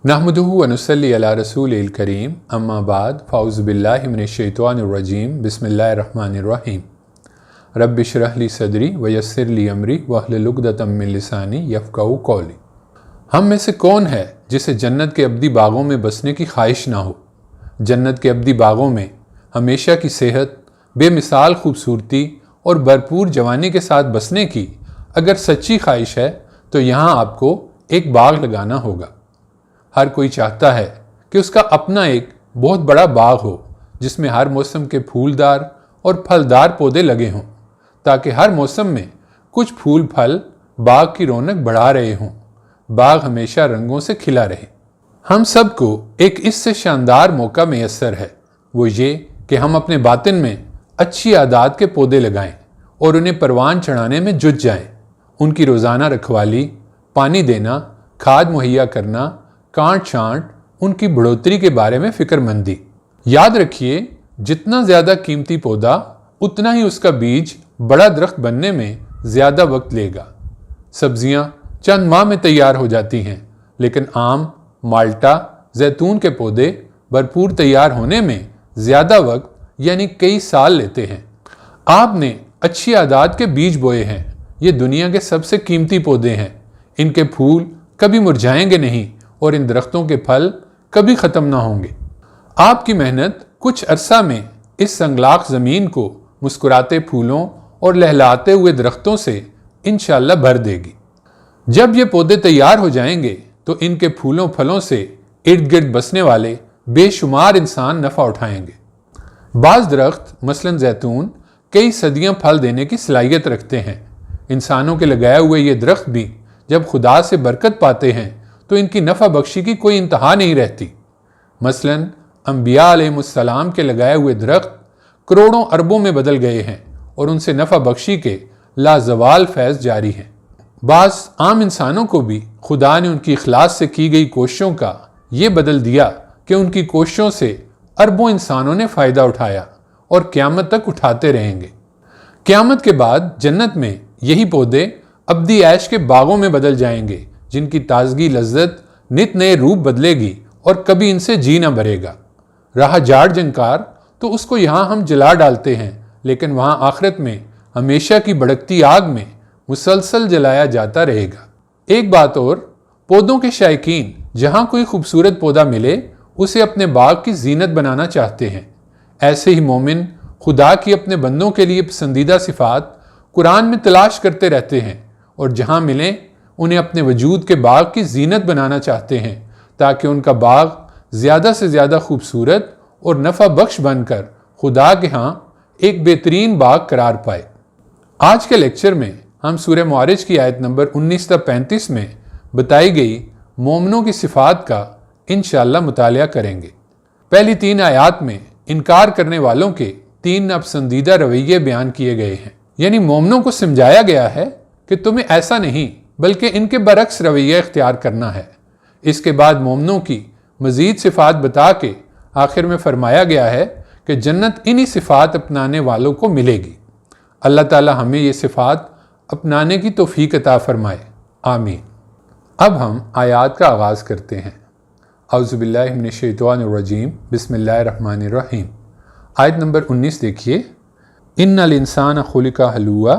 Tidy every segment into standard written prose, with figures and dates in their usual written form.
نحمدہ و نصلی علی رسول الکریم اما بعد فاعوذ باللہ من الشیطان الرجیم بسم اللہ الرحمن الرحیم رب اشرح لی صدری ویسر لی امری واحلل عقدۃ من لسانی یفقہوا قولی۔ ہم میں سے کون ہے جسے جنت کے ابدی باغوں میں بسنے کی خواہش نہ ہو؟ جنت کے ابدی باغوں میں ہمیشہ کی صحت، بے مثال خوبصورتی اور بھرپور جوانی کے ساتھ بسنے کی اگر سچی خواہش ہے تو یہاں آپ کو ایک باغ لگانا ہوگا۔ ہر کوئی چاہتا ہے کہ اس کا اپنا ایک بہت بڑا باغ ہو جس میں ہر موسم کے پھولدار اور پھلدار پودے لگے ہوں، تاکہ ہر موسم میں کچھ پھول پھل باغ کی رونق بڑھا رہے ہوں، باغ ہمیشہ رنگوں سے کھلا رہے۔ ہم سب کو ایک اس سے شاندار موقع میسر ہے، وہ یہ کہ ہم اپنے باطن میں اچھی عادات کے پودے لگائیں اور انہیں پروان چڑھانے میں جٹ جائیں۔ ان کی روزانہ رکھوالی، پانی دینا، کھاد مہیا کرنا، کانٹ چھانٹ، ان کی بڑھوتری کے بارے میں فکر مندی۔ یاد رکھیے، جتنا زیادہ قیمتی پودا اتنا ہی اس کا بیج بڑا درخت بننے میں زیادہ وقت لے گا۔ سبزیاں چند ماہ میں تیار ہو جاتی ہیں، لیکن آم، مالٹا، زیتون کے پودے بھرپور تیار ہونے میں زیادہ وقت یعنی کئی سال لیتے ہیں۔ آپ نے اچھی عادات کے بیج بوئے ہیں، یہ دنیا کے سب سے قیمتی پودے ہیں۔ ان کے پھول کبھی مرجھائیں گے نہیں اور ان درختوں کے پھل کبھی ختم نہ ہوں گے۔ آپ کی محنت کچھ عرصہ میں اس سنگلاخ زمین کو مسکراتے پھولوں اور لہلاتے ہوئے درختوں سے انشاءاللہ بھر دے گی۔ جب یہ پودے تیار ہو جائیں گے تو ان کے پھولوں پھلوں سے ارد گرد بسنے والے بے شمار انسان نفع اٹھائیں گے۔ بعض درخت مثلاً زیتون کئی صدیاں پھل دینے کی صلاحیت رکھتے ہیں۔ انسانوں کے لگائے ہوئے یہ درخت بھی جب خدا سے برکت پاتے ہیں تو ان کی نفع بخشی کی کوئی انتہا نہیں رہتی۔ مثلاً انبیاء علیہ السلام کے لگائے ہوئے درخت کروڑوں اربوں میں بدل گئے ہیں اور ان سے نفع بخشی کے لازوال فیض جاری ہیں۔ بعض عام انسانوں کو بھی خدا نے ان کی اخلاص سے کی گئی کوششوں کا یہ بدل دیا کہ ان کی کوششوں سے اربوں انسانوں نے فائدہ اٹھایا اور قیامت تک اٹھاتے رہیں گے۔ قیامت کے بعد جنت میں یہی پودے ابدی عیش کے باغوں میں بدل جائیں گے، جن کی تازگی لذت نت نئے روپ بدلے گی اور کبھی ان سے جی نہ بھرے گا۔ رہا جاڑ جنکار تو اس کو یہاں ہم جلا ڈالتے ہیں، لیکن وہاں آخرت میں ہمیشہ کی بھڑکتی آگ میں مسلسل جلایا جاتا رہے گا۔ ایک بات اور، پودوں کے شائقین جہاں کوئی خوبصورت پودا ملے اسے اپنے باغ کی زینت بنانا چاہتے ہیں۔ ایسے ہی مومن خدا کی اپنے بندوں کے لیے پسندیدہ صفات قرآن میں تلاش کرتے رہتے ہیں اور جہاں ملیں انہیں اپنے وجود کے باغ کی زینت بنانا چاہتے ہیں، تاکہ ان کا باغ زیادہ سے زیادہ خوبصورت اور نفع بخش بن کر خدا کے ہاں ایک بہترین باغ قرار پائے۔ آج کے لیکچر میں ہم سورہ معارج کی آیت نمبر 19 تا 35 میں بتائی گئی مومنوں کی صفات کا انشاءاللہ مطالعہ کریں گے۔ پہلی 3 آیات میں انکار کرنے والوں کے 3 ناپسندیدہ رویے بیان کیے گئے ہیں، یعنی مومنوں کو سمجھایا گیا ہے کہ تمہیں ایسا نہیں بلکہ ان کے برعکس رویہ اختیار کرنا ہے۔ اس کے بعد مومنوں کی مزید صفات بتا کے آخر میں فرمایا گیا ہے کہ جنت انہی صفات اپنانے والوں کو ملے گی۔ اللہ تعالی ہمیں یہ صفات اپنانے کی توفیق عطا فرمائے، آمین۔ اب ہم آیات کا آغاز کرتے ہیں۔ اعوذ باللہ من الشیطان الرجیم بسم اللہ الرحمن الرحیم۔ آیت نمبر 19 دیکھیے، ان الانسان خلق ہلوعا۔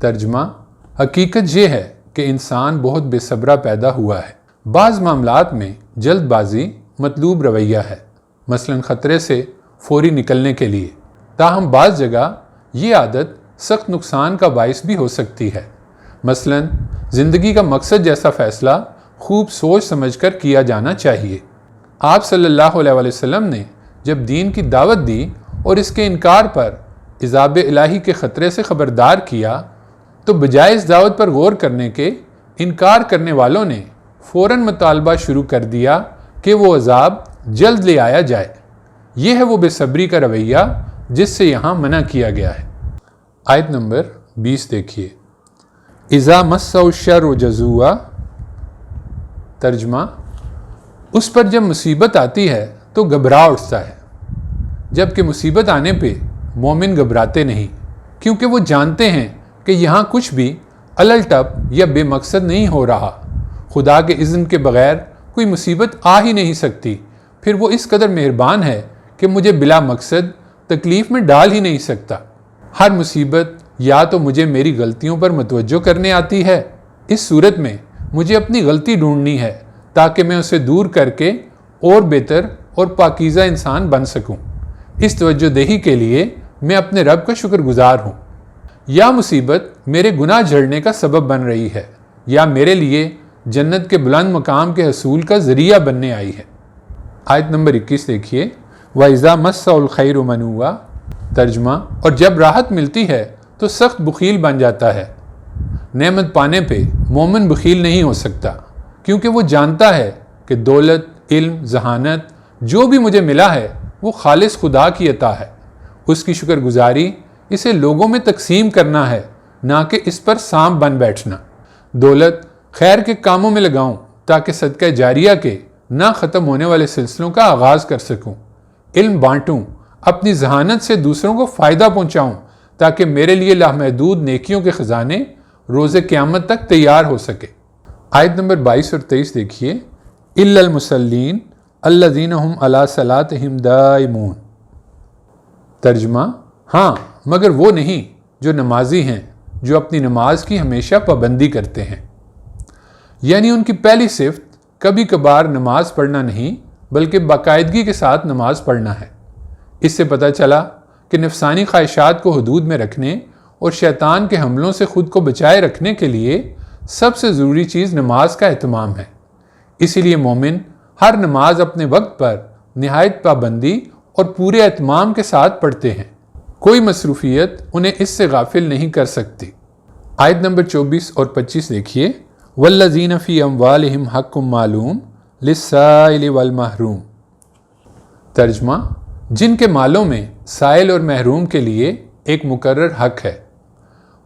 ترجمہ: حقیقت یہ ہے کہ انسان بہت بے صبرہ پیدا ہوا ہے۔ بعض معاملات میں جلد بازی مطلوب رویہ ہے، مثلاً خطرے سے فوری نکلنے کے لیے، تاہم بعض جگہ یہ عادت سخت نقصان کا باعث بھی ہو سکتی ہے۔ مثلاً زندگی کا مقصد جیسا فیصلہ خوب سوچ سمجھ کر کیا جانا چاہیے۔ آپ صلی اللہ علیہ وسلم نے جب دین کی دعوت دی اور اس کے انکار پر عذاب الہی کے خطرے سے خبردار کیا تو بجائے اس دعوت پر غور کرنے کے انکار کرنے والوں نے فوراً مطالبہ شروع کر دیا کہ وہ عذاب جلد لے آیا جائے۔ یہ ہے وہ بے صبری کا رویہ جس سے یہاں منع کیا گیا ہے۔ آیت نمبر 20 دیکھیے، اذا مسہ الشر جزوعا۔ ترجمہ: اس پر جب مصیبت آتی ہے تو گھبرا اٹھتا ہے، جبکہ مصیبت آنے پہ مومن گھبراتے نہیں، کیونکہ وہ جانتے ہیں کہ یہاں کچھ بھی الل ٹپ یا بے مقصد نہیں ہو رہا۔ خدا کے اذن کے بغیر کوئی مصیبت آ ہی نہیں سکتی، پھر وہ اس قدر مہربان ہے کہ مجھے بلا مقصد تکلیف میں ڈال ہی نہیں سکتا۔ ہر مصیبت یا تو مجھے میری غلطیوں پر متوجہ کرنے آتی ہے، اس صورت میں مجھے اپنی غلطی ڈھونڈنی ہے تاکہ میں اسے دور کر کے اور بہتر اور پاکیزہ انسان بن سکوں۔ اس توجہ دہی کے لیے میں اپنے رب کا شکر گزار ہوں۔ یا مصیبت میرے گناہ جھڑنے کا سبب بن رہی ہے، یا میرے لیے جنت کے بلند مقام کے حصول کا ذریعہ بننے آئی ہے۔ آیت نمبر 21 دیکھیے، وَإِذَا مَسَّهُ الْخَيْرُ مَنُوعًا، ترجمہ، اور جب راحت ملتی ہے تو سخت بخیل بن جاتا ہے۔ نعمت پانے پہ مومن بخیل نہیں ہو سکتا، کیونکہ وہ جانتا ہے کہ دولت، علم، ذہانت جو بھی مجھے ملا ہے وہ خالص خدا کی عطا ہے۔ اس کی شکر گزاری اسے لوگوں میں تقسیم کرنا ہے، نہ کہ اس پر سانپ بن بیٹھنا۔ دولت خیر کے کاموں میں لگاؤں تاکہ صدقہ جاریہ کے نہ ختم ہونے والے سلسلوں کا آغاز کر سکوں۔ علم بانٹوں، اپنی ذہانت سے دوسروں کو فائدہ پہنچاؤں تاکہ میرے لیے لامحدود نیکیوں کے خزانے روز قیامت تک تیار ہو سکے۔ آیت نمبر 22 اور 23 دیکھیے، إِلَّا الْمُصَلِّينَ الَّذِينَ هُمْ عَلَىٰ صَلَاتِهِمْ دَائِمُونَ، ترجمہ، ہاں مگر وہ نہیں جو نمازی ہیں، جو اپنی نماز کی ہمیشہ پابندی کرتے ہیں۔ یعنی ان کی پہلی صفت کبھی کبھار نماز پڑھنا نہیں بلکہ باقاعدگی کے ساتھ نماز پڑھنا ہے۔ اس سے پتہ چلا کہ نفسانی خواہشات کو حدود میں رکھنے اور شیطان کے حملوں سے خود کو بچائے رکھنے کے لیے سب سے ضروری چیز نماز کا اہتمام ہے۔ اسی لیے مومن ہر نماز اپنے وقت پر نہایت پابندی اور پورے اہتمام کے ساتھ پڑھتے ہیں۔ کوئی مصروفیت انہیں اس سے غافل نہیں کر سکتی۔ آیت نمبر 24 اور 25 دیکھیے، وَالَّذِينَ فِي أَمْوَالِهِمْ حَقٌّ مَّعْلُومٌ لِلسَّائِلِ وَالْمَحْرُومِ، ترجمہ، جن کے مالوں میں سائل اور محروم کے لیے ایک مقرر حق ہے۔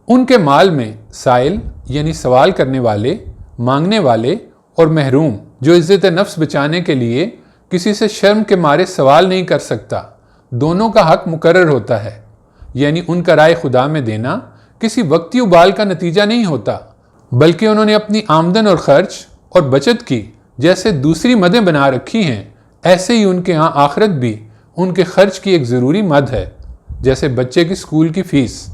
ان کے مال میں سائل یعنی سوال کرنے والے، مانگنے والے، اور محروم جو عزت نفس بچانے کے لیے کسی سے شرم کے مارے سوال نہیں کر سکتا، دونوں کا حق مقرر ہوتا ہے۔ یعنی ان کا رائے خدا میں دینا کسی وقتی ابال کا نتیجہ نہیں ہوتا، بلکہ انہوں نے اپنی آمدن اور خرچ اور بچت کی جیسے دوسری مدیں بنا رکھی ہیں، ایسے ہی ان کے ہاں آخرت بھی ان کے خرچ کی ایک ضروری مد ہے، جیسے بچے کی اسکول کی فیس،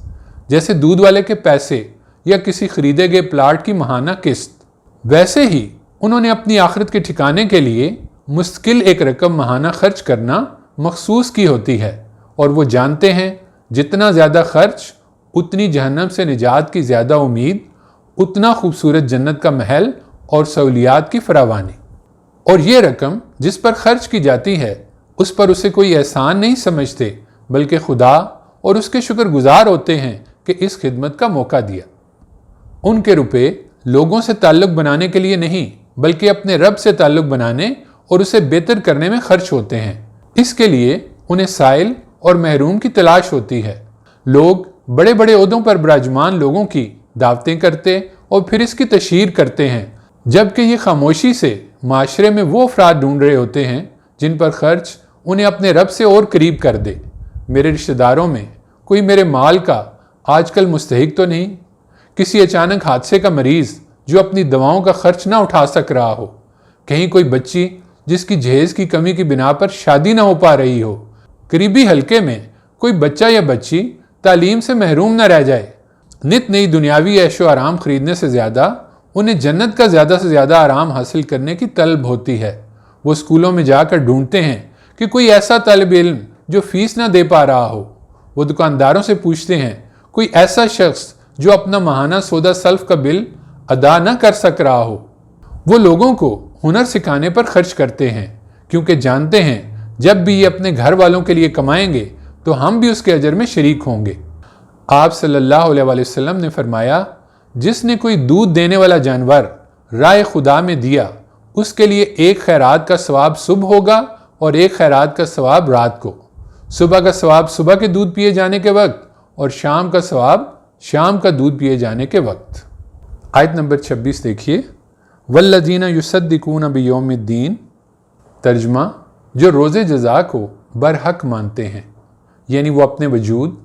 جیسے دودھ والے کے پیسے یا کسی خریدے گئے پلاٹ کی ماہانہ قسط۔ ویسے ہی انہوں نے اپنی آخرت کے ٹھکانے کے لیے مستقل ایک رقم ماہانہ خرچ کرنا مخصوص کی ہوتی ہے، اور وہ جانتے ہیں جتنا زیادہ خرچ اتنی جہنم سے نجات کی زیادہ امید، اتنا خوبصورت جنت کا محل اور سہولیات کی فراوانی۔ اور یہ رقم جس پر خرچ کی جاتی ہے اس پر اسے کوئی احسان نہیں سمجھتے، بلکہ خدا اور اس کے شکر گزار ہوتے ہیں کہ اس خدمت کا موقع دیا۔ ان کے روپے لوگوں سے تعلق بنانے کے لیے نہیں بلکہ اپنے رب سے تعلق بنانے اور اسے بہتر کرنے میں خرچ ہوتے ہیں۔ اس کے لیے انہیں سائل اور محروم کی تلاش ہوتی ہے۔ لوگ بڑے بڑے عہدوں پر براجمان لوگوں کی دعوتیں کرتے اور پھر اس کی تشہیر کرتے ہیں، جبکہ یہ خاموشی سے معاشرے میں وہ افراد ڈھونڈ رہے ہوتے ہیں جن پر خرچ انہیں اپنے رب سے اور قریب کر دے۔ میرے رشتہ داروں میں کوئی میرے مال کا آج کل مستحق تو نہیں؟ کسی اچانک حادثے کا مریض جو اپنی دواؤں کا خرچ نہ اٹھا سک رہا ہو، کہیں کوئی بچی جس کی جہیز کی کمی کی بنا پر شادی نہ ہو پا رہی ہو، قریبی حلقے میں کوئی بچہ یا بچی تعلیم سے محروم نہ رہ جائے۔ نت نئی دنیاوی عیش و آرام خریدنے سے زیادہ انہیں جنت کا زیادہ سے زیادہ آرام حاصل کرنے کی طلب ہوتی ہے۔ وہ اسکولوں میں جا کر ڈھونڈتے ہیں کہ کوئی ایسا طالب علم جو فیس نہ دے پا رہا ہو۔ وہ دکانداروں سے پوچھتے ہیں کوئی ایسا شخص جو اپنا ماہانہ سودا سلف کا بل ادا نہ کر سک رہا ہو۔ وہ لوگوں کو ہنر سکھانے پر خرچ کرتے ہیں، کیونکہ جانتے ہیں جب بھی یہ اپنے گھر والوں کے لیے کمائیں گے تو ہم بھی اس کے اجر میں شریک ہوں گے۔ آپ صلی اللہ علیہ وسلم نے فرمایا، جس نے کوئی دودھ دینے والا جانور رائے خدا میں دیا، اس کے لیے ایک خیرات کا ثواب صبح ہوگا اور ایک خیرات کا ثواب رات کو۔ صبح کا ثواب صبح کے دودھ پیے جانے کے وقت اور شام کا ثواب شام کا دودھ پیے جانے کے وقت۔ آیت نمبر 26 دیکھیے، والذین یصدقون بیوم الدین، ترجمہ، جو روز جزا کو برحق مانتے ہیں، یعنی وہ اپنے وجود،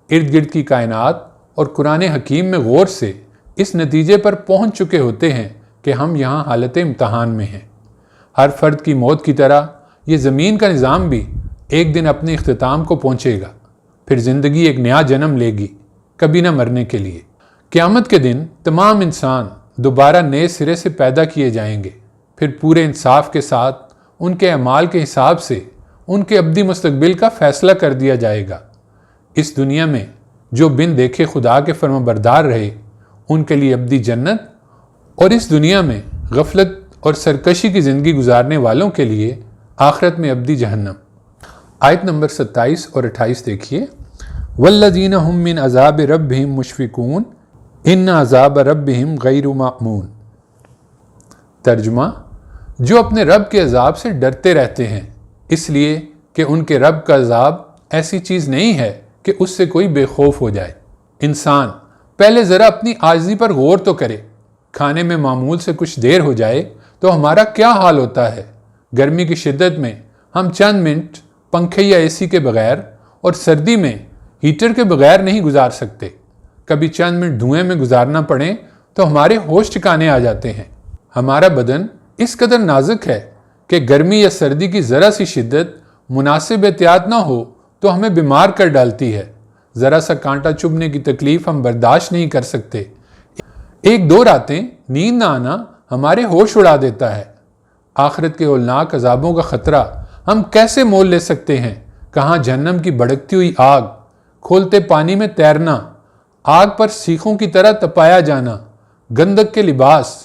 ارد گرد کی کائنات اور قرآن حکیم میں غور سے اس نتیجے پر پہنچ چکے ہوتے ہیں کہ ہم یہاں حالت امتحان میں ہیں۔ ہر فرد کی موت کی طرح یہ زمین کا نظام بھی ایک دن اپنے اختتام کو پہنچے گا، پھر زندگی ایک نیا جنم لے گی، کبھی نہ مرنے کے لیے۔ قیامت کے دن تمام انسان دوبارہ نئے سرے سے پیدا کیے جائیں گے، پھر پورے انصاف کے ساتھ ان کے اعمال کے حساب سے ان کے ابدی مستقبل کا فیصلہ کر دیا جائے گا۔ اس دنیا میں جو بن دیکھے خدا کے فرما بردار رہے ان کے لیے ابدی جنت، اور اس دنیا میں غفلت اور سرکشی کی زندگی گزارنے والوں کے لیے آخرت میں ابدی جہنم۔ آیت نمبر 27 اور 28 دیکھیے، والذین هم من عذاب ربهم مشفقون ان عذاب ربهم غیر مأمون۔ ترجمہ، جو اپنے رب کے عذاب سے ڈرتے رہتے ہیں اس لیے کہ ان کے رب کا عذاب ایسی چیز نہیں ہے کہ اس سے کوئی بے خوف ہو جائے۔ انسان پہلے ذرا اپنی عاجزی پر غور تو کرے۔ کھانے میں معمول سے کچھ دیر ہو جائے تو ہمارا کیا حال ہوتا ہے۔ گرمی کی شدت میں ہم چند منٹ پنکھے یا اے سی کے بغیر اور سردی میں ہیٹر کے بغیر نہیں گزار سکتے۔ کبھی چند منٹ دھوئیں میں گزارنا پڑے تو ہمارے ہوش ٹھکانے آ جاتے ہیں۔ ہمارا بدن اس قدر نازک ہے کہ گرمی یا سردی کی ذرا سی شدت مناسب احتیاط نہ ہو تو ہمیں بیمار کر ڈالتی ہے۔ ذرا سا کانٹا چبھنے کی تکلیف ہم برداشت نہیں کر سکتے۔ ایک دو راتیں نیند نہ آنا ہمارے ہوش اڑا دیتا ہے۔ آخرت کے ہولناک عذابوں کا خطرہ ہم کیسے مول لے سکتے ہیں؟ کہاں جہنم کی بھڑکتی ہوئی آگ، کھولتے پانی میں تیرنا، آگ پر سیخوں کی طرح تپایا جانا، گندک کے لباس،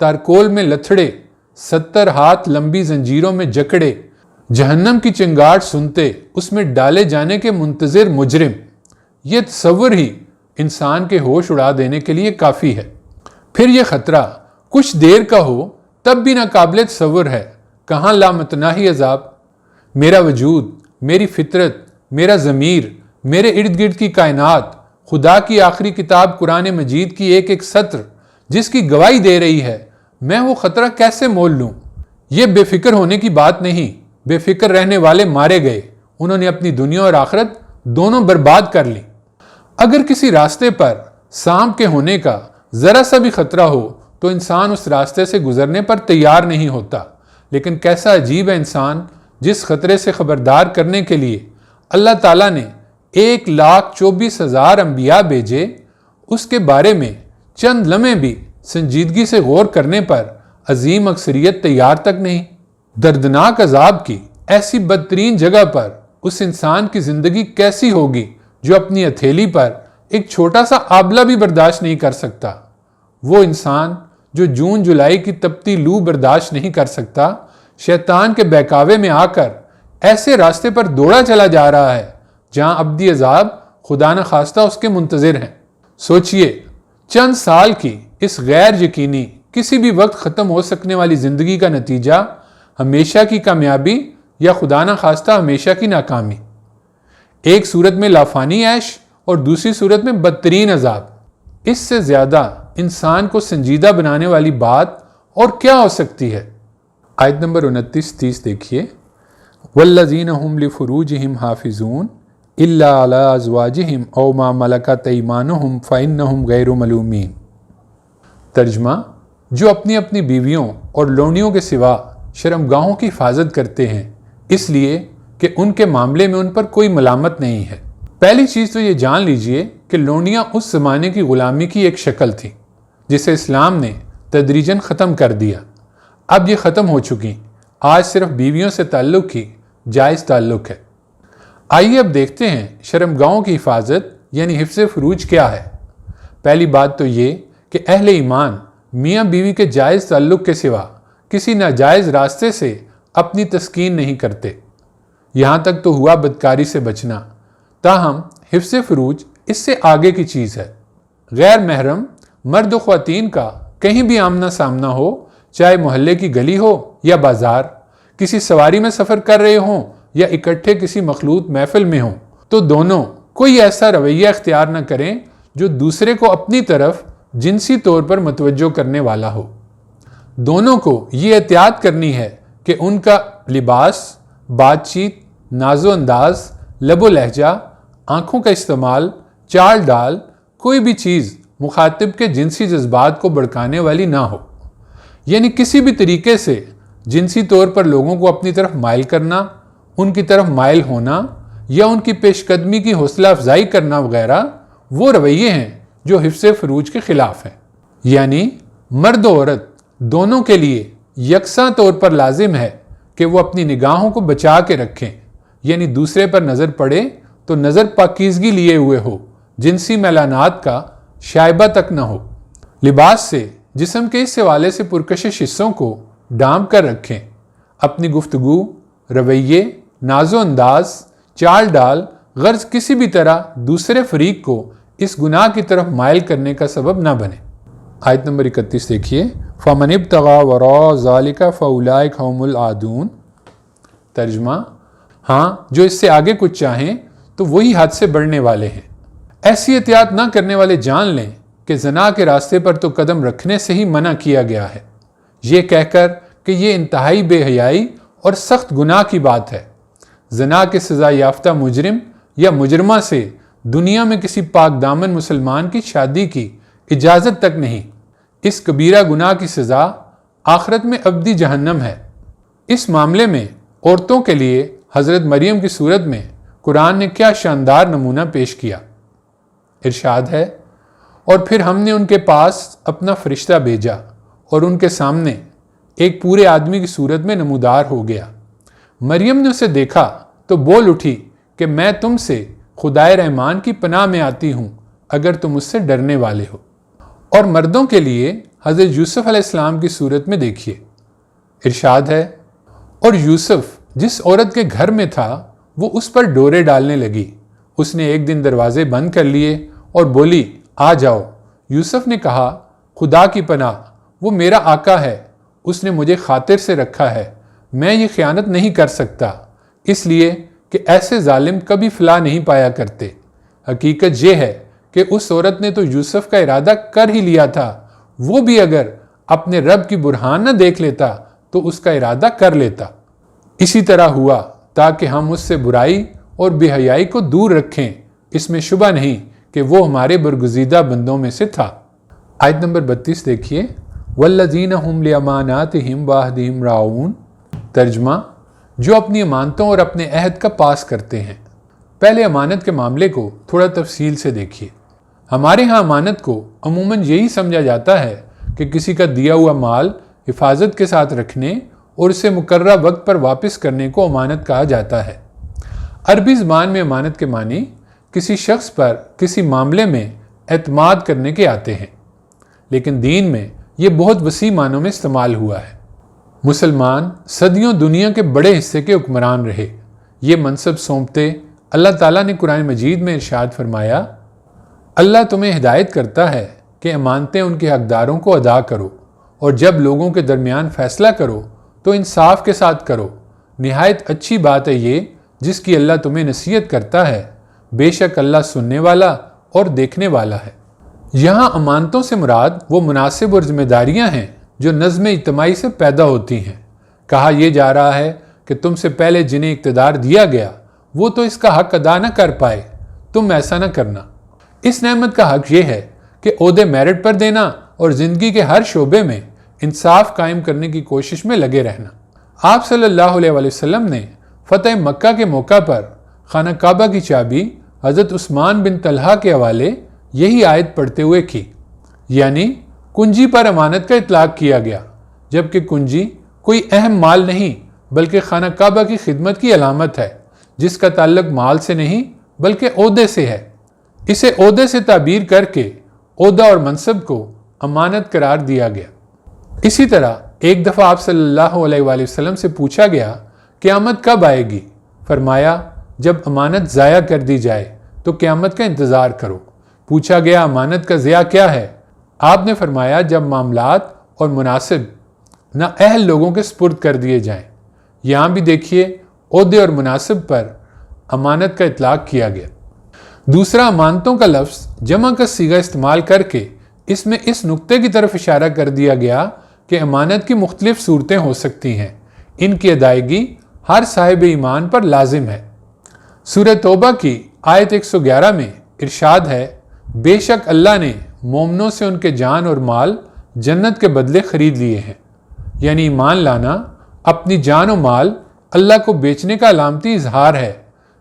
تارکول میں لتھڑے، 70 ہاتھ لمبی زنجیروں میں جکڑے، جہنم کی چنگاٹ سنتے اس میں ڈالے جانے کے منتظر مجرم۔ یہ تصور ہی انسان کے ہوش اڑا دینے کے لیے کافی ہے۔ پھر یہ خطرہ کچھ دیر کا ہو تب بھی ناقابل تصور ہے۔ کہاں لامتناہی عذاب۔ میرا وجود، میری فطرت، میرا ضمیر، میرے ارد گرد کی کائنات، خدا کی آخری کتاب قرآن مجید کی ایک ایک سطر جس کی گواہی دے رہی ہے، میں وہ خطرہ کیسے مول لوں؟ یہ بے فکر ہونے کی بات نہیں۔ بے فکر رہنے والے مارے گئے، انہوں نے اپنی دنیا اور آخرت دونوں برباد کر لی۔ اگر کسی راستے پر سانپ کے ہونے کا ذرا سا بھی خطرہ ہو تو انسان اس راستے سے گزرنے پر تیار نہیں ہوتا۔ لیکن کیسا عجیب ہے انسان جس خطرے سے خبردار کرنے کے لیے اللہ تعالیٰ نے 1,24,000 انبیاء بھیجے، اس کے بارے میں چند لمحے بھی سنجیدگی سے غور کرنے پر عظیم اکثریت تیار تک نہیں۔ دردناک عذاب کی ایسی بدترین جگہ پر اس انسان کی زندگی کیسی ہوگی جو اپنی ہتھیلی پر ایک چھوٹا سا آبلہ بھی برداشت نہیں کر سکتا۔ وہ انسان جو جون جولائی کی تپتی لو برداشت نہیں کر سکتا، شیطان کے بہکاوے میں آ کر ایسے راستے پر دوڑا چلا جا رہا ہے جہاں ابدی عذاب خدا نہ خواستہ اس کے منتظر ہیں۔ سوچئے، چند سال کی اس غیر یقینی کسی بھی وقت ختم ہو سکنے والی زندگی کا نتیجہ ہمیشہ کی کامیابی یا خدا نہ خواستہ ہمیشہ کی ناکامی۔ ایک صورت میں لافانی عیش اور دوسری صورت میں بدترین عذاب۔ اس سے زیادہ انسان کو سنجیدہ بنانے والی بات اور کیا ہو سکتی ہے؟ آیت نمبر 29-30 دیکھیے، والذین هم لفروجہم حافظون الا علی ازواجہم او ما ملکت ایمانہم فانہم غیر ملومین۔ ترجمہ، جو اپنی اپنی بیویوں اور لونڈیوں کے سوا شرمگاہوں کی حفاظت کرتے ہیں اس لیے کہ ان کے معاملے میں ان پر کوئی ملامت نہیں ہے۔ پہلی چیز تو یہ جان لیجئے کہ لونڈیاں اس زمانے کی غلامی کی ایک شکل تھی جسے اسلام نے تدریجاً ختم کر دیا۔ اب یہ ختم ہو چکی، آج صرف بیویوں سے تعلق ہی جائز تعلق ہے۔ آئیے اب دیکھتے ہیں شرمگاہوں کی حفاظت یعنی حفظ فروج کیا ہے۔ پہلی بات تو یہ کہ اہل ایمان میاں بیوی کے جائز تعلق کے سوا کسی ناجائز راستے سے اپنی تسکین نہیں کرتے، یہاں تک تو ہوا بدکاری سے بچنا۔ تاہم حفظ فروج اس سے آگے کی چیز ہے۔ غیر محرم مرد و خواتین کا کہیں بھی آمنا سامنا ہو، چاہے محلے کی گلی ہو یا بازار، کسی سواری میں سفر کر رہے ہوں یا اکٹھے کسی مخلوط محفل میں ہوں، تو دونوں کوئی ایسا رویہ اختیار نہ کریں جو دوسرے کو اپنی طرف جنسی طور پر متوجہ کرنے والا ہو۔ دونوں کو یہ احتیاط کرنی ہے کہ ان کا لباس، بات چیت، ناز و انداز، لب و لہجہ، آنکھوں کا استعمال، چال ڈال، کوئی بھی چیز مخاطب کے جنسی جذبات کو بھڑکانے والی نہ ہو، یعنی کسی بھی طریقے سے جنسی طور پر لوگوں کو اپنی طرف مائل کرنا، ان کی طرف مائل ہونا یا ان کی پیش قدمی کی حوصلہ افزائی کرنا وغیرہ وہ رویے ہیں جو حفظ فروج کے خلاف ہیں۔ یعنی مرد و عورت دونوں کے لیے یکساں طور پر لازم ہے کہ وہ اپنی نگاہوں کو بچا کے رکھیں، یعنی دوسرے پر نظر پڑے تو نظر پاکیزگی لیے ہوئے ہو، جنسی میلانات کا شائبہ تک نہ ہو۔ لباس سے جسم کے اس حوالے سے پرکشش حصوں کو ڈھانپ کر رکھیں۔ اپنی گفتگو، رویے، ناز و انداز، چال ڈال غرض کسی بھی طرح دوسرے فریق کو اس گناہ کی طرف مائل کرنے کا سبب نہ بنے۔ آیت نمبر 31 دیکھیے، فَمَنِ ابْتَغَىٰ وَرَاءَ ذَٰلِكَ فَأُولَٰئِكَ هُمُ الْعَادُونَ۔ ترجمہ، ہاں جو اس سے آگے کچھ چاہیں تو وہی حد سے بڑھنے والے ہیں۔ ایسی احتیاط نہ کرنے والے جان لیں کہ زنا کے راستے پر تو قدم رکھنے سے ہی منع کیا گیا ہے، یہ کہہ کر کہ یہ انتہائی بے حیائی اور سخت گناہ کی بات ہے۔ زنا کے سزا یافتہ مجرم یا مجرمہ سے دنیا میں کسی پاک دامن مسلمان کی شادی کی اجازت تک نہیں۔ اس کبیرہ گناہ کی سزا آخرت میں ابدی جہنم ہے۔ اس معاملے میں عورتوں کے لیے حضرت مریم کی صورت میں قرآن نے کیا شاندار نمونہ پیش کیا۔ ارشاد ہے، اور پھر ہم نے ان کے پاس اپنا فرشتہ بھیجا اور ان کے سامنے ایک پورے آدمی کی صورت میں نمودار ہو گیا۔ مریم نے اسے دیکھا تو بول اٹھی کہ میں تم سے خدائے رحمان کی پناہ میں آتی ہوں اگر تم اس سے ڈرنے والے ہو۔ اور مردوں کے لیے حضرت یوسف علیہ السلام کی صورت میں دیکھیے، ارشاد ہے، اور یوسف جس عورت کے گھر میں تھا وہ اس پر ڈورے ڈالنے لگی، اس نے ایک دن دروازے بند کر لیے اور بولی آ جاؤ۔ یوسف نے کہا خدا کی پناہ، وہ میرا آقا ہے، اس نے مجھے خاطر سے رکھا ہے، میں یہ خیانت نہیں کر سکتا، اس لیے کہ ایسے ظالم کبھی فلاح نہیں پایا کرتے۔ حقیقت یہ ہے کہ اس عورت نے تو یوسف کا ارادہ کر ہی لیا تھا، وہ بھی اگر اپنے رب کی برہان نہ دیکھ لیتا تو اس کا ارادہ کر لیتا۔ اسی طرح ہوا تاکہ ہم اس سے برائی اور بے حیائی کو دور رکھیں، اس میں شبہ نہیں کہ وہ ہمارے برگزیدہ بندوں میں سے تھا۔ آیت نمبر 32 دیکھیے، وَالَّذِينَ هُمْ لِأَمَانَاتِهِمْ وَعَهْدِهِمْ رَاعُونَ۔ ترجمہ، جو اپنی امانتوں اور اپنے عہد کا پاس کرتے ہیں۔ پہلے امانت کے معاملے کو تھوڑا تفصیل سے دیکھیے۔ ہمارے ہاں امانت کو عموماً یہی سمجھا جاتا ہے کہ کسی کا دیا ہوا مال حفاظت کے ساتھ رکھنے اور اسے مقررہ وقت پر واپس کرنے کو امانت کہا جاتا ہے۔ عربی زبان میں امانت کے معنی کسی شخص پر کسی معاملے میں اعتماد کرنے کے آتے ہیں، لیکن دین میں یہ بہت وسیع معنوں میں استعمال ہوا ہے۔ مسلمان صدیوں دنیا کے بڑے حصے کے حکمران رہے، یہ منصب سونپتے اللہ تعالیٰ نے قرآن مجید میں ارشاد فرمایا، اللہ تمہیں ہدایت کرتا ہے کہ امانتیں ان کے حقداروں کو ادا کرو، اور جب لوگوں کے درمیان فیصلہ کرو تو انصاف کے ساتھ کرو، نہایت اچھی بات ہے یہ جس کی اللہ تمہیں نصیحت کرتا ہے، بے شک اللہ سننے والا اور دیکھنے والا ہے۔ یہاں امانتوں سے مراد وہ مناسب اور ذمہ داریاں ہیں جو نظم اجتماعی سے پیدا ہوتی ہیں۔ کہا یہ جا رہا ہے کہ تم سے پہلے جنہیں اقتدار دیا گیا وہ تو اس کا حق ادا نہ کر پائے، تم ایسا نہ کرنا۔ اس نعمت کا حق یہ ہے کہ عہدے میرٹ پر دینا اور زندگی کے ہر شعبے میں انصاف قائم کرنے کی کوشش میں لگے رہنا۔ آپ صلی اللہ علیہ وسلم نے فتح مکہ کے موقع پر خانہ کعبہ کی چابی حضرت عثمان بن طلحہ کے حوالے یہی آیت پڑھتے ہوئے کی، یعنی کنجی پر امانت کا اطلاق کیا گیا، جبکہ کنجی کوئی اہم مال نہیں بلکہ خانہ کعبہ کی خدمت کی علامت ہے، جس کا تعلق مال سے نہیں بلکہ عہدے سے ہے۔ اسے عہدے سے تعبیر کر کے عہدہ اور منصب کو امانت قرار دیا گیا۔ اسی طرح ایک دفعہ آپ صلی اللہ علیہ وآلہ وسلم سے پوچھا گیا قیامت کب آئے گی؟ فرمایا جب امانت ضائع کر دی جائے تو قیامت کا انتظار کرو۔ پوچھا گیا امانت کا ضیاع کیا ہے؟ آپ نے فرمایا جب معاملات اور مناسب نہ اہل لوگوں کے سپرد کر دیے جائیں۔ یہاں بھی دیکھیے عہدے اور مناسب پر امانت کا اطلاق کیا گیا۔ دوسرا، امانتوں کا لفظ جمع کا صیغہ استعمال کر کے اس میں اس نقطے کی طرف اشارہ کر دیا گیا کہ امانت کی مختلف صورتیں ہو سکتی ہیں، ان کی ادائیگی ہر صاحب ایمان پر لازم ہے۔ سورہ توبہ کی آیت 111 میں ارشاد ہے، بے شک اللہ نے مومنوں سے ان کے جان اور مال جنت کے بدلے خرید لیے ہیں، یعنی ایمان لانا اپنی جان و مال اللہ کو بیچنے کا علامتی اظہار ہے۔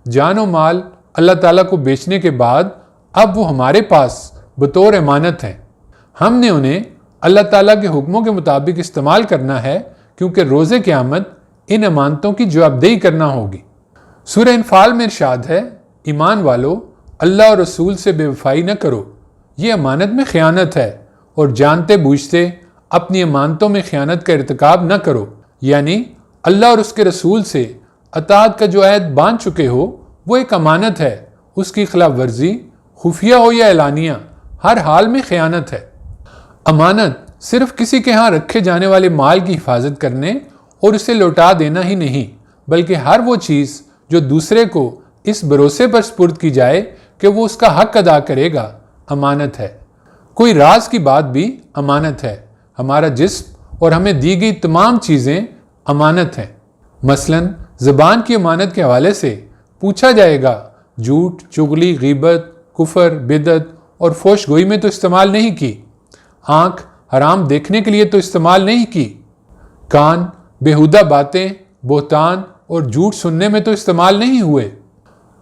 جان و مال اللہ تعالیٰ کو بیچنے کے بعد اب وہ ہمارے پاس بطور امانت ہیں۔ ہم نے انہیں اللہ تعالیٰ کے حکموں کے مطابق استعمال کرنا ہے، کیونکہ روز قیامت ان امانتوں کی جوابدہی کرنا ہوگی۔ سورہ انفال میں ارشاد ہے، ایمان والو اللہ اور رسول سے بے وفائی نہ کرو، یہ امانت میں خیانت ہے، اور جانتے بوجھتے اپنی امانتوں میں خیانت کا ارتکاب نہ کرو۔ یعنی اللہ اور اس کے رسول سے اطاعت کا جو عہد باندھ چکے ہو وہ ایک امانت ہے، اس کی خلاف ورزی خفیہ ہو یا اعلانیہ ہر حال میں خیانت ہے۔ امانت صرف کسی کے ہاں رکھے جانے والے مال کی حفاظت کرنے اور اسے لوٹا دینا ہی نہیں، بلکہ ہر وہ چیز جو دوسرے کو اس بھروسے پر سپرد کی جائے کہ وہ اس کا حق ادا کرے گا، امانت ہے۔ کوئی راز کی بات بھی امانت ہے۔ ہمارا جسم اور ہمیں دی گئی تمام چیزیں امانت ہیں۔ مثلا زبان کی امانت کے حوالے سے پوچھا جائے گا، جھوٹ، چغلی، غیبت، کفر، بدعت اور فحش گوئی میں تو استعمال نہیں کی۔ آنکھ حرام دیکھنے کے لیے تو استعمال نہیں کی۔ کان بیہودہ باتیں، بہتان اور جھوٹ سننے میں تو استعمال نہیں ہوئے۔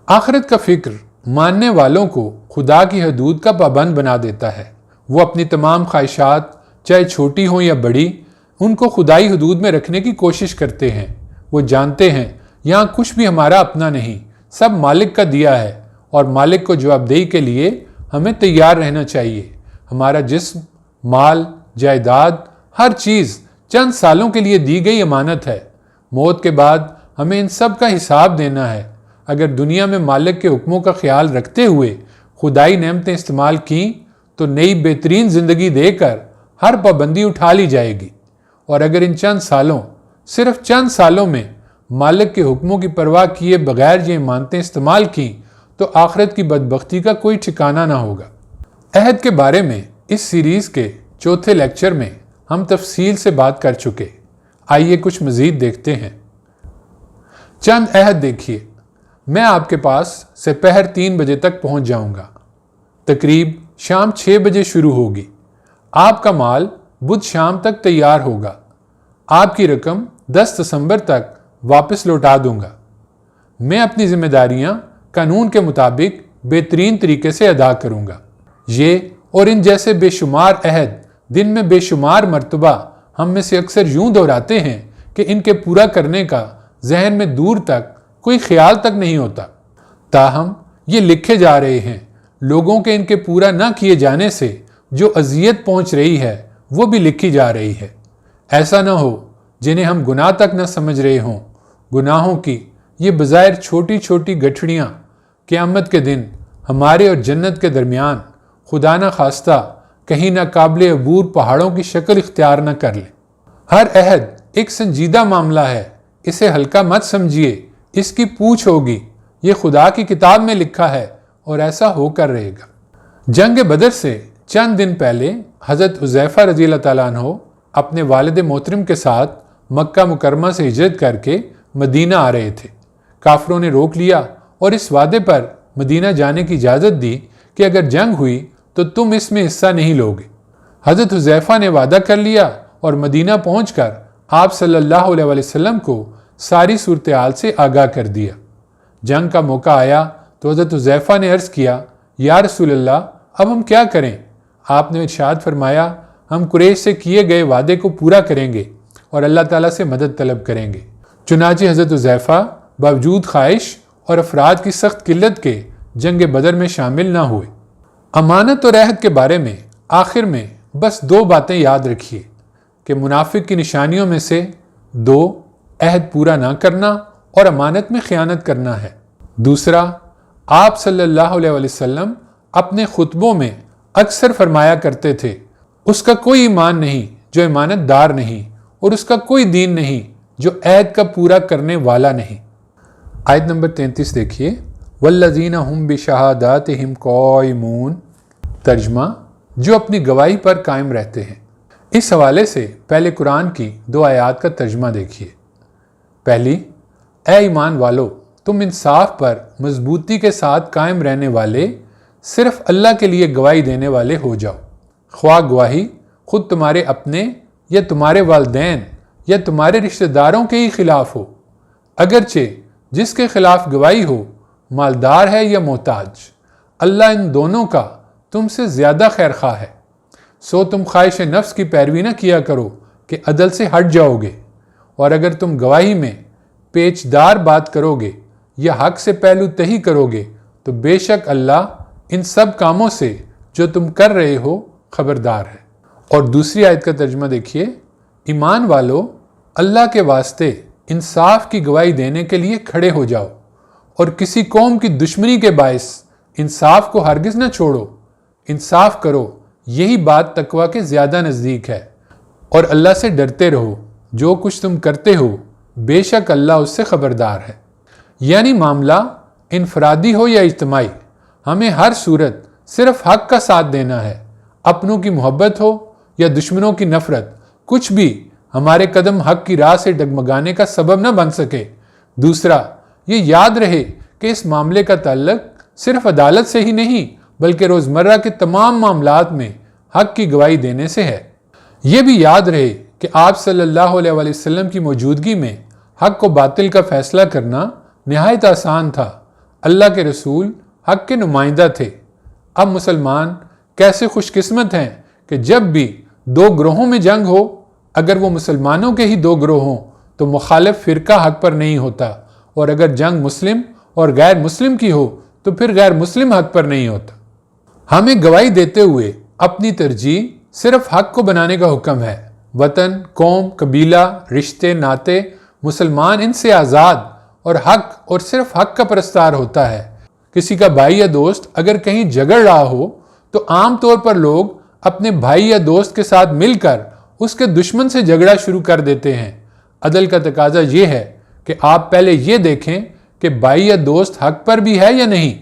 آخرت کا فکر ماننے والوں کو خدا کی حدود کا پابند بنا دیتا ہے۔ وہ اپنی تمام خواہشات چاہے چھوٹی ہوں یا بڑی، ان کو خدائی حدود میں رکھنے کی کوشش کرتے ہیں۔ وہ جانتے ہیں یہاں کچھ بھی ہمارا اپنا نہیں، سب مالک کا دیا ہے، اور مالک کو جوابدہی کے لیے ہمیں تیار رہنا چاہیے۔ ہمارا جسم، مال، جائیداد، ہر چیز چند سالوں کے لیے دی گئی امانت ہے۔ موت کے بعد ہمیں ان سب کا حساب دینا ہے۔ اگر دنیا میں مالک کے حکموں کا خیال رکھتے ہوئے خدائی نعمتیں استعمال کیں تو نئی بہترین زندگی دے کر ہر پابندی اٹھا لی جائے گی، اور اگر ان صرف چند سالوں میں مالک کے حکموں کی پرواہ کیے بغیر یہ امانتیں استعمال کیں تو آخرت کی بدبختی کا کوئی ٹھکانہ نہ ہوگا۔ عہد کے بارے میں اس سیریز کے چوتھے لیکچر میں ہم تفصیل سے بات کر چکے۔ آئیے کچھ مزید دیکھتے ہیں۔ چند عہد دیکھیے۔ میں آپ کے پاس سپہر 3 بجے تک پہنچ جاؤں گا۔ تقریب شام 6 بجے شروع ہوگی۔ آپ کا مال بدھ شام تک تیار ہوگا۔ آپ کی رقم 10 دسمبر تک واپس لوٹا دوں گا۔ میں اپنی ذمہ داریاں قانون کے مطابق بہترین طریقے سے ادا کروں گا۔ یہ اور ان جیسے بے شمار عہد دن میں بے شمار مرتبہ ہم میں سے اکثر یوں دہراتے ہیں کہ ان کے پورا کرنے کا ذہن میں دور تک کوئی خیال تک نہیں ہوتا۔ تاہم یہ لکھے جا رہے ہیں۔ لوگوں کے ان کے پورا نہ کیے جانے سے جو اذیت پہنچ رہی ہے وہ بھی لکھی جا رہی ہے۔ ایسا نہ ہو جنہیں ہم گناہ تک نہ سمجھ رہے ہوں۔ گناہوں کی یہ بظاہر چھوٹی چھوٹی گٹھڑیاں قیامت کے دن ہمارے اور جنت کے درمیان خدا نہ خواستہ کہیں ناقابل عبور پہاڑوں کی شکل اختیار نہ کر لیں۔ ہر عہد ایک سنجیدہ معاملہ ہے، اسے ہلکا مت سمجھیے، اس کی پوچھ ہوگی۔ یہ خدا کی کتاب میں لکھا ہے اور ایسا ہو کر رہے گا۔ جنگ بدر سے چند دن پہلے حضرت حذیفہ رضی اللہ تعالیٰ عنہ اپنے والد محترم کے ساتھ مکہ مکرمہ سے ہجرت کر کے مدینہ آ رہے تھے۔ کافروں نے روک لیا اور اس وعدے پر مدینہ جانے کی اجازت دی کہ اگر جنگ ہوئی تو تم اس میں حصہ نہیں لوگے۔ حضرت حذیفہ نے وعدہ کر لیا اور مدینہ پہنچ کر آپ صلی اللہ علیہ وسلم کو ساری صورتحال سے آگاہ کر دیا۔ جنگ کا موقع آیا تو حضرت حذیفہ نے عرض کیا، یا رسول اللہ اب ہم کیا کریں؟ آپ نے ارشاد فرمایا، ہم قریش سے کیے گئے وعدے کو پورا کریں گے اور اللہ تعالیٰ سے مدد طلب کریں گے۔ چنانچہ حضرت حذیفہ باوجود خواہش اور افراد کی سخت قلت کے جنگ بدر میں شامل نہ ہوئے۔ امانت اور عہد کے بارے میں آخر میں بس 2 باتیں یاد رکھیے کہ منافق کی نشانیوں میں سے 2 عہد پورا نہ کرنا اور امانت میں خیانت کرنا ہے۔ دوسرا، آپ صلی اللہ علیہ وسلم اپنے خطبوں میں اکثر فرمایا کرتے تھے، اس کا کوئی ایمان نہیں جو امانت دار نہیں، اور اس کا کوئی دین نہیں جو عہد کا پورا کرنے والا نہیں۔ آیت نمبر 33 دیکھیے، والذین ہم بشہاداتہم قائمون۔ ترجمہ، جو اپنی گواہی پر قائم رہتے ہیں۔ اس حوالے سے پہلے قرآن کی 2 آیات کا ترجمہ دیکھیے۔ پہلی، اے ایمان والو، تم انصاف پر مضبوطی کے ساتھ قائم رہنے والے صرف اللہ کے لیے گواہی دینے والے ہو جاؤ، خواہ گواہی خود تمہارے اپنے یا تمہارے والدین یا تمہارے رشتہ داروں کے ہی خلاف ہو، اگرچہ جس کے خلاف گواہی ہو مالدار ہے یا محتاج، اللہ ان دونوں کا تم سے زیادہ خیر خواہ ہے۔ سو تم خواہش نفس کی پیروی نہ کیا کرو کہ عدل سے ہٹ جاؤ گے، اور اگر تم گواہی میں پیچدار بات کرو گے یا حق سے پہلو تہی کرو گے تو بے شک اللہ ان سب کاموں سے جو تم کر رہے ہو خبردار ہے۔ اور دوسری آیت کا ترجمہ دیکھیے، ایمان والو اللہ کے واسطے انصاف کی گواہی دینے کے لیے کھڑے ہو جاؤ، اور کسی قوم کی دشمنی کے باعث انصاف کو ہرگز نہ چھوڑو، انصاف کرو، یہی بات تقویٰ کے زیادہ نزدیک ہے، اور اللہ سے ڈرتے رہو، جو کچھ تم کرتے ہو بے شک اللہ اس سے خبردار ہے۔ یعنی معاملہ انفرادی ہو یا اجتماعی، ہمیں ہر صورت صرف حق کا ساتھ دینا ہے، اپنوں کی محبت ہو یا دشمنوں کی نفرت، کچھ بھی ہمارے قدم حق کی راہ سے ڈگمگانے کا سبب نہ بن سکے۔ دوسرا، یہ یاد رہے کہ اس معاملے کا تعلق صرف عدالت سے ہی نہیں بلکہ روزمرہ کے تمام معاملات میں حق کی گواہی دینے سے ہے۔ یہ بھی یاد رہے کہ آپ صلی اللہ علیہ وسلم کی موجودگی میں حق و باطل کا فیصلہ کرنا نہایت آسان تھا۔ اللہ کے رسول حق کے نمائندہ تھے۔ اب مسلمان کیسے خوش قسمت ہیں کہ جب بھی دو گروہوں میں جنگ ہو، اگر وہ مسلمانوں کے ہی دو گروہ ہوں تو مخالف فرقہ حق پر نہیں ہوتا، اور اگر جنگ مسلم اور غیر مسلم کی ہو تو پھر غیر مسلم حق پر نہیں ہوتا۔ ہمیں گواہی دیتے ہوئے اپنی ترجیح صرف حق کو بنانے کا حکم ہے۔ وطن، قوم، قبیلہ، رشتے، ناتے، مسلمان ان سے آزاد اور حق اور صرف حق کا پرستار ہوتا ہے۔ کسی کا بھائی یا دوست اگر کہیں جھگڑ رہا ہو تو عام طور پر لوگ اپنے بھائی یا دوست کے ساتھ مل کر اس کے دشمن سے جھگڑا شروع کر دیتے ہیں۔ عدل کا تقاضا یہ ہے کہ آپ پہلے یہ دیکھیں کہ بھائی یا دوست حق پر بھی ہے یا نہیں۔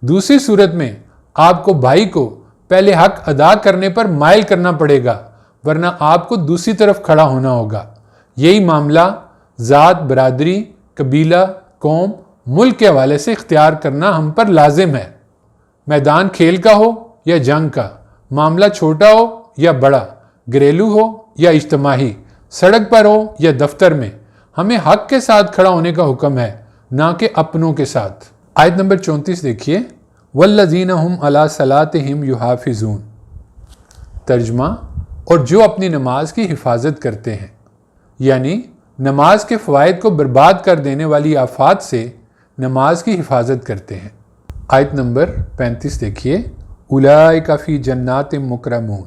دوسری صورت میں آپ کو بھائی کو پہلے حق ادا کرنے پر مائل کرنا پڑے گا، ورنہ آپ کو دوسری طرف کھڑا ہونا ہوگا۔ یہی معاملہ ذات، برادری، قبیلہ، قوم، ملک کے حوالے سے اختیار کرنا ہم پر لازم ہے۔ میدان کھیل کا ہو یا جنگ کا، معاملہ چھوٹا ہو یا بڑا، گھریلو ہو یا اجتماعی، سڑک پر ہو یا دفتر میں، ہمیں حق کے ساتھ کھڑا ہونے کا حکم ہے، نہ کہ اپنوں کے ساتھ۔ آیت نمبر 34 دیکھیے، وَالَّذِينَ هُمْ عَلَىٰ صَلَاتِهِمْ يُحَافِظُونَ۔ ترجمہ، اور جو اپنی نماز کی حفاظت کرتے ہیں، یعنی نماز کے فوائد کو برباد کر دینے والی آفات سے نماز کی حفاظت کرتے ہیں۔ آیت نمبر 35 دیکھیے، اولئک فی جنات مکرمون۔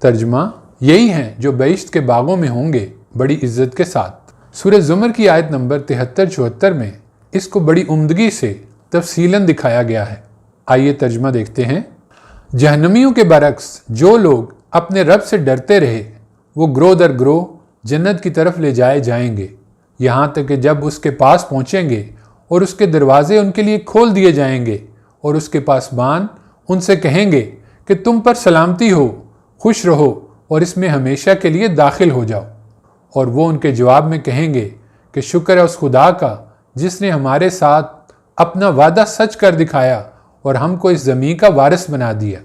ترجمہ، یہی ہیں جو بہشت کے باغوں میں ہوں گے بڑی عزت کے ساتھ۔ سورہ زمر کی آیت نمبر 73-74 میں اس کو بڑی عمدگی سے تفصیلاً دکھایا گیا ہے۔ آئیے ترجمہ دیکھتے ہیں۔ جہنمیوں کے برعکس جو لوگ اپنے رب سے ڈرتے رہے وہ گروہ در گروہ جنت کی طرف لے جائے جائیں گے، یہاں تک کہ جب اس کے پاس پہنچیں گے اور اس کے دروازے ان کے لیے کھول دیے جائیں گے، اور اس کے پاسبان ان سے کہیں گے کہ تم پر سلامتی ہو، خوش رہو اور اس میں ہمیشہ کے لیے داخل ہو جاؤ، اور وہ ان کے جواب میں کہیں گے کہ شکر ہے اس خدا کا جس نے ہمارے ساتھ اپنا وعدہ سچ کر دکھایا اور ہم کو اس زمین کا وارث بنا دیا۔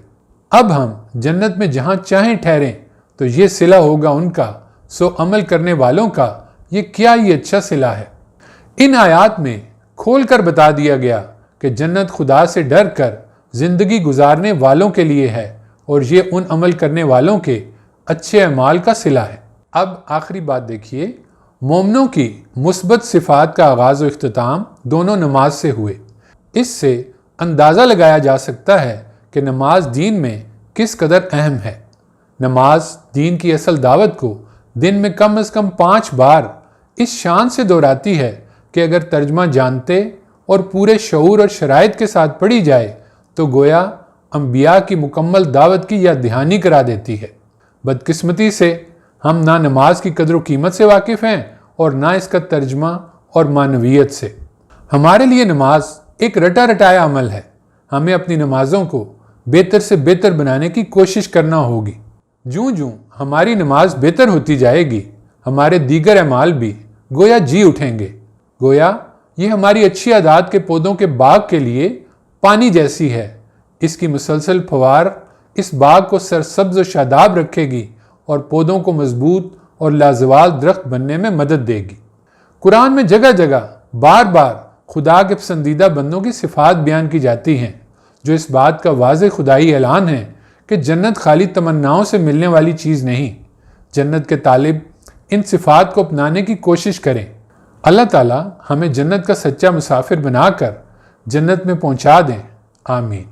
اب ہم جنت میں جہاں چاہیں ٹھہریں تو یہ صلہ ہوگا ان کا، سو عمل کرنے والوں کا یہ کیا ہی اچھا صلہ ہے۔ ان آیات میں کھول کر بتا دیا گیا کہ جنت خدا سے ڈر کر زندگی گزارنے والوں کے لیے ہے، اور یہ ان عمل کرنے والوں کے اچھے اعمال کا صلہ ہے۔ اب آخری بات دیکھیے، مومنوں کی مثبت صفات کا آغاز و اختتام دونوں نماز سے ہوئے۔ اس سے اندازہ لگایا جا سکتا ہے کہ نماز دین میں کس قدر اہم ہے۔ نماز دین کی اصل دعوت کو دن میں کم از کم 5 بار اس شان سے دہراتی ہے کہ اگر ترجمہ جانتے اور پورے شعور اور شرائط کے ساتھ پڑھی جائے تو گویا انبیاء کی مکمل دعوت کی یاد دہانی کرا دیتی ہے۔ بدقسمتی سے ہم نہ نماز کی قدر و قیمت سے واقف ہیں اور نہ اس کا ترجمہ اور معنویت سے۔ ہمارے لیے نماز ایک رٹا رٹایا عمل ہے۔ ہمیں اپنی نمازوں کو بہتر سے بہتر بنانے کی کوشش کرنا ہوگی۔ جوں جوں ہماری نماز بہتر ہوتی جائے گی، ہمارے دیگر اعمال بھی گویا جی اٹھیں گے۔ گویا یہ ہماری اچھی عادات کے پودوں کے باغ کے لیے پانی جیسی ہے۔ اس کی مسلسل پھوار اس باغ کو سرسبز و شاداب رکھے گی اور پودوں کو مضبوط اور لازوال درخت بننے میں مدد دے گی۔ قرآن میں جگہ جگہ بار بار خدا کے پسندیدہ بندوں کی صفات بیان کی جاتی ہیں، جو اس بات کا واضح خدائی اعلان ہے کہ جنت خالی تمناؤں سے ملنے والی چیز نہیں۔ جنت کے طالب ان صفات کو اپنانے کی کوشش کریں۔ اللہ تعالیٰ ہمیں جنت کا سچا مسافر بنا کر جنت میں پہنچا دیں، آمین۔